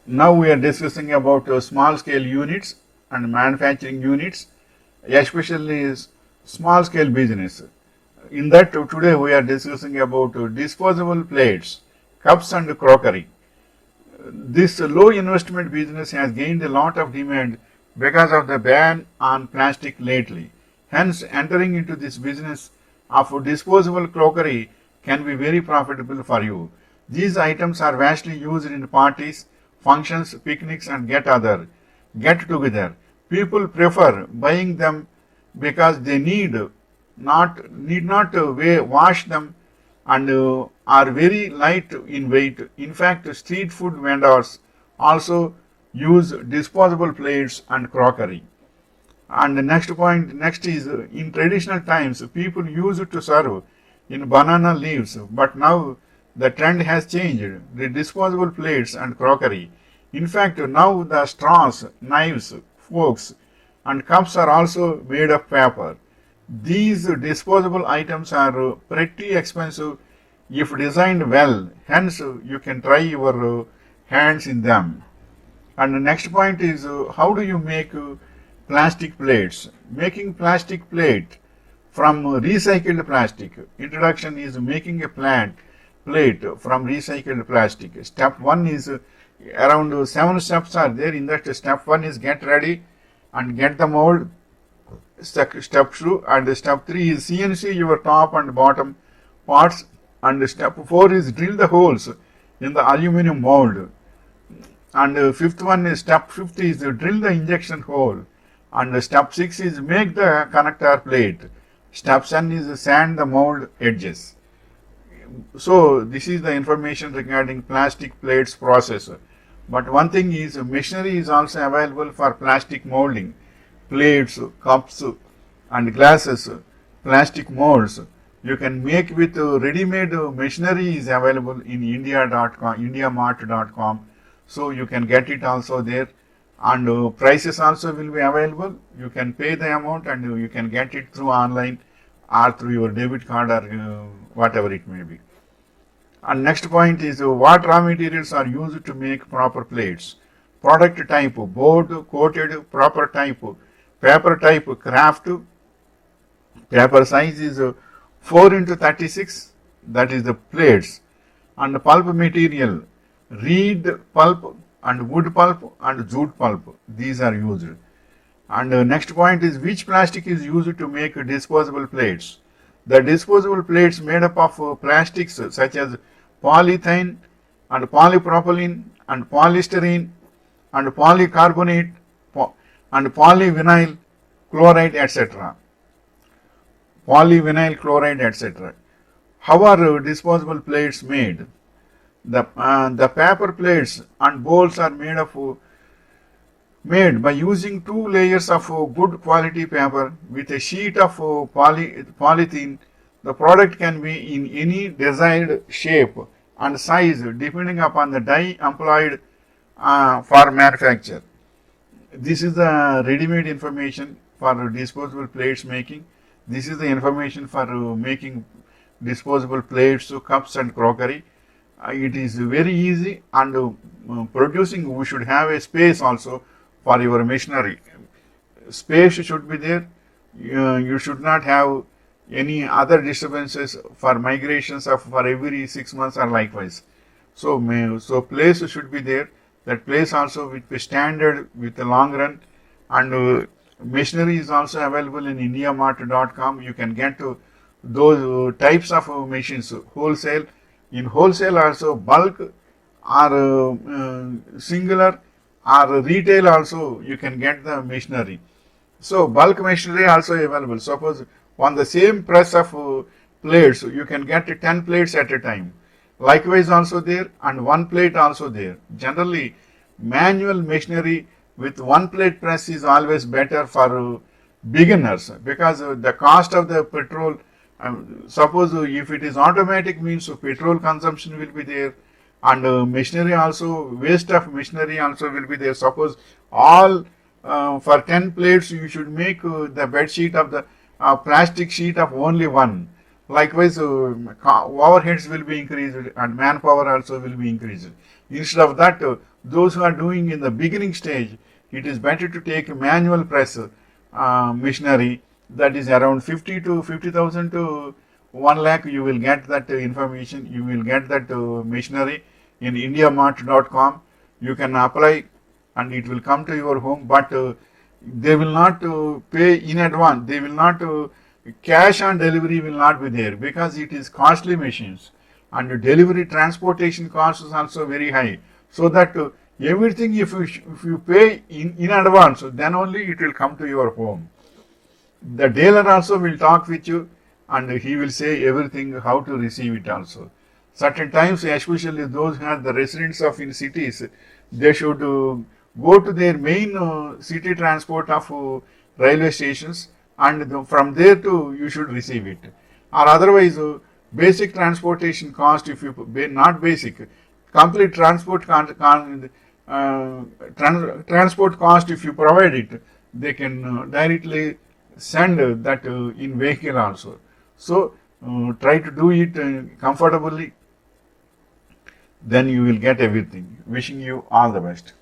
Now we are discussing about small scale units and manufacturing units, especially small scale business. In that today we are discussing about disposable plates, cups and crockery. This low investment business has gained a lot of demand because of the ban on plastic lately. Hence, entering into this business of disposable crockery can be very profitable for you. These items are vastly used in parties, functions, picnics, and get together. People prefer buying them because they need not wash them and are very light in weight. In fact, street food vendors also use disposable plates and crockery. And the next is in traditional times, people used to serve in banana leaves, but now the trend has changed. The disposable plates and crockery. In fact, now the straws, knives, forks, and cups are also made of paper. These disposable items are pretty expensive if designed well, hence you can try your hands in them. And the next point is how do you make plastic plates? Making plastic plate from recycled plastic. Introduction is making a plate from recycled plastic. Step 1 is around 7 steps are there. In that, step 1 is get ready and get the mold. Step 2 and step 3 is CNC your top and bottom parts, and step 4 is drill the holes in the aluminum mold, and step 5 is drill the injection hole, and step 6 is make the connector plate. Step 7 is sand the mold edges. So this is the information regarding plastic plates process. But one thing is machinery is also available for plastic molding, plates, cups, and glasses, plastic molds. You can make with ready-made machinery is available in indiamart.com. So you can get it also there, and prices also will be available. You can pay the amount and you can get it through online or through your debit card or whatever it may be. And next point is what raw materials are used to make proper plates. Product type, board, coated, proper type, paper type, craft. Paper size is 4 into 36, that is the plates. And pulp material, reed pulp and wood pulp and jute pulp. These are used. And next point is which plastic is used to make disposable plates. The disposable plates made up of plastics such as polyethylene and polypropylene and polystyrene and polycarbonate and polyvinyl chloride, etc. Polyvinyl chloride, etc. How are disposable plates made? The paper plates and bowls are made by using 2 layers of good quality paper with a sheet of polythene. The product can be in any desired shape and size depending upon the die employed for manufacture. This is the ready-made information for disposable plates making. This is the information for making disposable plates, cups and crockery. It is very easy, and producing we should have a space also for your machinery. Space should be there. You should not have any other disturbances for migrations of for every 6 months or likewise. So place should be there. That place also with the standard with the long run, and machinery is also available in indiamart.com. You can get those types of machines wholesale. In wholesale also bulk or singular or retail also you can get the machinery. So bulk machinery also available. Suppose on the same press of plates you can get 10 plates at a time. Likewise also there, and 1 plate also there. Generally manual machinery with 1 plate press is always better for beginners because the cost of the petrol, suppose if it is automatic means petrol consumption will be there, and machinery also, waste of machinery also will be there. Suppose all for 10 plates you should make the bed sheet of the plastic sheet of only 1. Likewise, overheads will be increased and manpower also will be increased. Instead of that, those who are doing in the beginning stage, it is better to take a manual press machinery that is around 50 to 50,000 to 1 lakh. You will get that information. You will get that machinery in indiamart.com. You can apply and it will come to your home, but they will not pay in advance. They will not cash on delivery will not be there because it is costly machines and the delivery transportation cost is also very high. So that everything if you pay in advance, then only it will come to your home. The dealer also will talk with you and he will say everything how to receive it also. Certain times, especially those who are the residents of in cities, they should go to their main city transport of railway stations and from there to you should receive it. Or otherwise, basic transportation cost, if you not basic, complete transport cost, if you provide it, they can directly send that in vehicle also. So try to do it comfortably, then you will get everything. Wishing you all the best.